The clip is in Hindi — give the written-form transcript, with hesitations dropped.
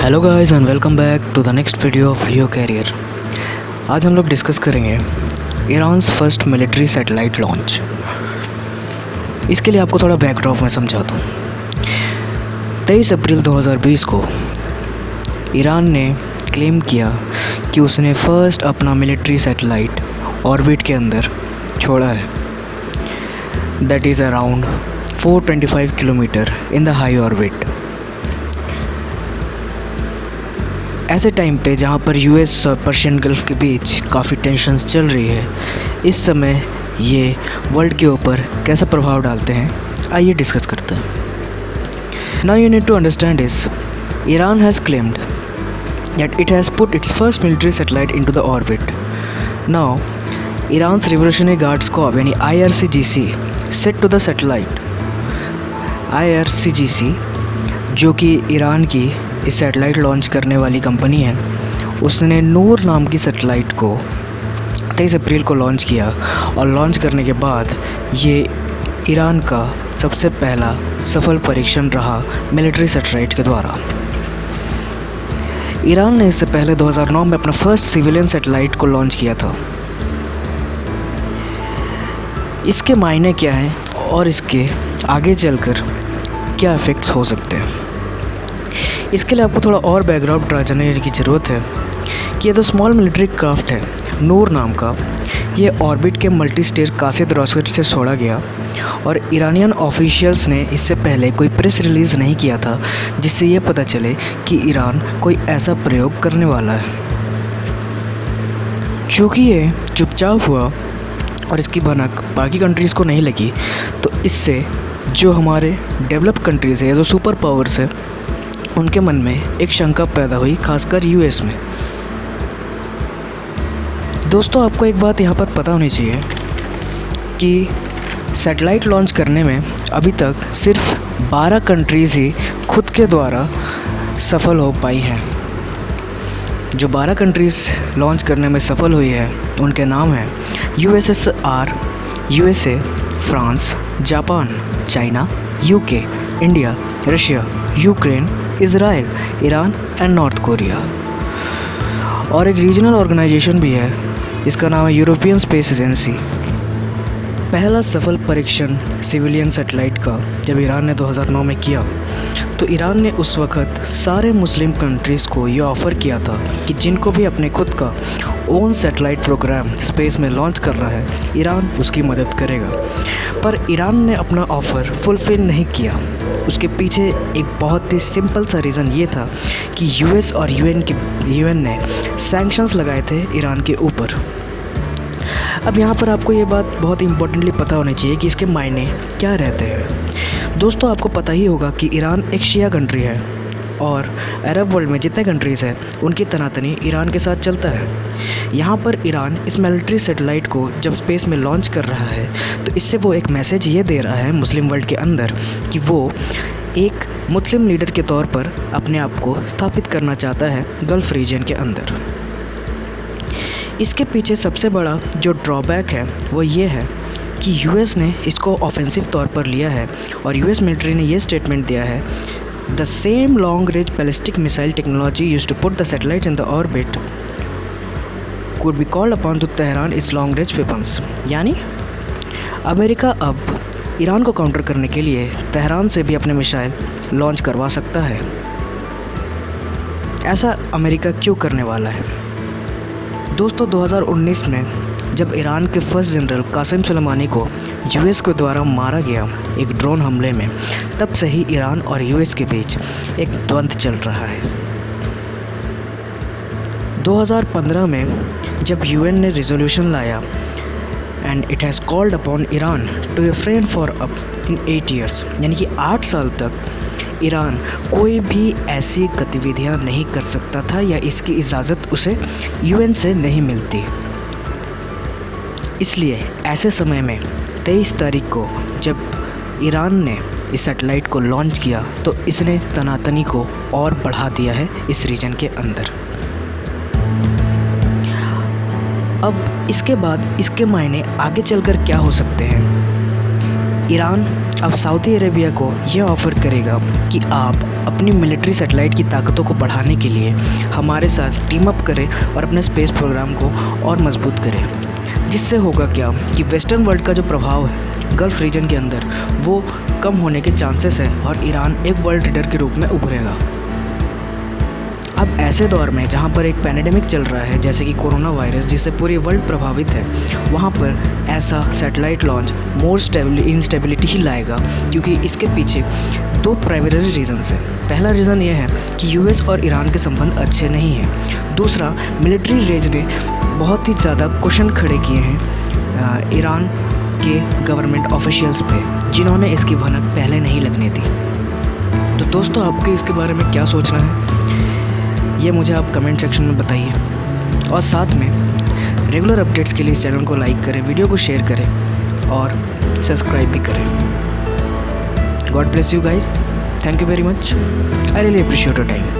Hello guys and welcome back to the next video of Leo Career. आज हम लोग डिस्कस करेंगे Iran's first military satellite launch. इसके लिए आपको थोड़ा बैकड्रॉप में समझा दूँ। 23 अप्रैल 2020 को ईरान ने क्लेम किया कि उसने फर्स्ट अपना मिलिट्री सैटेलाइट ऑर्बिट के अंदर छोड़ा है, that is around 425 kilometre in the high orbit. ऐसे टाइम पे जहाँ पर यूएस और पर्शियन गल्फ के बीच काफ़ी टेंशन्स चल रही है, इस समय ये वर्ल्ड के ऊपर कैसा प्रभाव डालते हैं, आइए डिस्कस करते हैं। Now you need to understand इस Iran has claimed that it has put its first military satellite into the orbit. Now Iran's revolutionary guards corps यानी IRGC set to the satellite. IRGC जो कि ईरान की इस सैटेलाइट लॉन्च करने वाली कंपनी है, उसने नूर नाम की सैटेलाइट को 23 अप्रैल को लॉन्च किया और लॉन्च करने के बाद ये ईरान का सबसे पहला सफल परीक्षण रहा मिलिट्री सैटेलाइट के द्वारा। ईरान ने इससे पहले 2009 में अपना फर्स्ट सिविलियन सैटेलाइट को लॉन्च किया था। इसके मायने क्या हैं और इसके आगे चलकर क्या इफ़ेक्ट्स हो सकते हैं, इसके लिए आपको थोड़ा और बैकग्राउंड जानने की ज़रूरत है कि ये तो स्मॉल मिलिट्री क्राफ्ट है नूर नाम का। ये ऑर्बिट के मल्टी स्टेज कासिद रॉकेट से छोड़ा गया और ईरानियन ऑफिशियल्स ने इससे पहले कोई प्रेस रिलीज़ नहीं किया था जिससे ये पता चले कि ईरान कोई ऐसा प्रयोग करने वाला है। चूँकि ये चुपचाप हुआ और इसकी भनक बाकी कंट्रीज़ को नहीं लगी, तो इससे जो हमारे डेवलप कंट्रीज़ है, जो सुपर पावर्स है, उनके मन में एक शंका पैदा हुई, खासकर यूएस में। दोस्तों, आपको एक बात यहाँ पर पता होनी चाहिए कि सैटेलाइट लॉन्च करने में अभी तक सिर्फ 12 कंट्रीज़ ही खुद के द्वारा सफल हो पाई हैं। जो 12 कंट्रीज़ लॉन्च करने में सफल हुई है उनके नाम हैं USSR, USA, France, Japan, China, UK, India, Russia, Ukraine, Israel, Iran and north Korea. और एक रीजनल ऑर्गेनाइजेशन भी है, इसका नाम है यूरोपियन स्पेस एजेंसी। पहला सफल परीक्षण सिविलियन सैटेलाइट का जब ईरान ने 2009 में किया, तो ईरान ने उस वक़्त सारे मुस्लिम कंट्रीज़ को ये ऑफ़र किया था कि जिनको भी अपने खुद का ओन सैटेलाइट प्रोग्राम स्पेस में लॉन्च कर रहा है, ईरान उसकी मदद करेगा। पर ईरान ने अपना ऑफ़र फुलफ़िल नहीं किया। उसके पीछे एक बहुत ही सिंपल सा रीज़न ये था कि यूएस और यूएन ने सैंक्शंस लगाए थे ईरान के ऊपर। अब यहाँ पर आपको ये बात बहुत इम्पोर्टेंटली पता होनी चाहिए कि इसके मायने क्या रहते हैं। दोस्तों, आपको पता ही होगा कि ईरान एक शिया कंट्री है और अरब वर्ल्ड में जितने कंट्रीज़ हैं उनकी तनातनी ईरान के साथ चलता है। यहाँ पर ईरान इस मिलिट्री सैटेलाइट को जब स्पेस में लॉन्च कर रहा है, तो इससे वो एक मैसेज ये दे रहा है मुस्लिम वर्ल्ड के अंदर कि वो एक मुस्लिम लीडर के तौर पर अपने आप को स्थापित करना चाहता है गल्फ़ रीजन के अंदर। इसके पीछे सबसे बड़ा जो ड्रॉबैक है वो ये है कि यूएस ने इसको ऑफेंसिव तौर पर लिया है और यूएस मिलिट्री ने ये स्टेटमेंट दिया है, the same long range ballistic missile technology used to put the satellite in the orbit could be called upon to Tehran its long range weapons. यानी अमेरिका अब ईरान को काउंटर करने के लिए तेहरान से भी अपने मिसाइल लॉन्च करवा सकता है। ऐसा अमेरिका क्यों करने वाला है? दोस्तों, 2019 में जब ईरान के फर्स्ट जनरल कासिम सुलेमानी को यूएस के द्वारा मारा गया एक ड्रोन हमले में, तब से ही ईरान और यूएस के बीच एक द्वंद्व चल रहा है। 2015 में जब यूएन ने रिजोल्यूशन लाया and it has called upon Iran to refrain for up in 8 years, यानी कि 8 साल तक ईरान कोई भी ऐसी गतिविधियां नहीं कर सकता था या इसकी इजाज़त उसे यूएन से नहीं मिलती। इसलिए ऐसे समय में 23 तारीख को जब ईरान ने इस सैटेलाइट को लॉन्च किया, तो इसने तनातनी को और बढ़ा दिया है इस रीजन के अंदर। अब इसके बाद इसके मायने आगे चलकर क्या हो सकते हैं? ईरान अब सऊदी अरेबिया को यह ऑफ़र करेगा कि आप अपनी मिलिट्री सैटेलाइट की ताकतों को बढ़ाने के लिए हमारे साथ टीम अप करें और अपने स्पेस प्रोग्राम को और मजबूत करें। जिससे होगा क्या कि वेस्टर्न वर्ल्ड का जो प्रभाव है गल्फ़ रीजन के अंदर वो कम होने के चांसेस है और ईरान एक वर्ल्ड लीडर के रूप में उभरेगा। अब ऐसे दौर में जहाँ पर एक पैंडेमिक चल रहा है जैसे कि कोरोना वायरस जिससे पूरी वर्ल्ड प्रभावित है, वहाँ पर ऐसा सैटेलाइट लॉन्च मोर इंस्टेबिलिटी ही लाएगा, क्योंकि इसके पीछे दो प्राइमरी रीज़न्स हैं। पहला रीज़न ये है कि यूएस और ईरान के संबंध अच्छे नहीं हैं। दूसरा, मिलिट्री रेंज ने बहुत ही ज़्यादा क्वेश्चन खड़े किए हैं ईरान के गवर्नमेंट ऑफिशियल्स पे, जिन्होंने इसकी भनक पहले नहीं लगने दी। तो दोस्तों, आपके इसके बारे में क्या सोचना है ये मुझे आप कमेंट सेक्शन में बताइए, और साथ में रेगुलर अपडेट्स के लिए इस चैनल को लाइक करें, वीडियो को शेयर करें और सब्सक्राइब भी करें। God bless you guys, thank you very much, I really appreciate your time.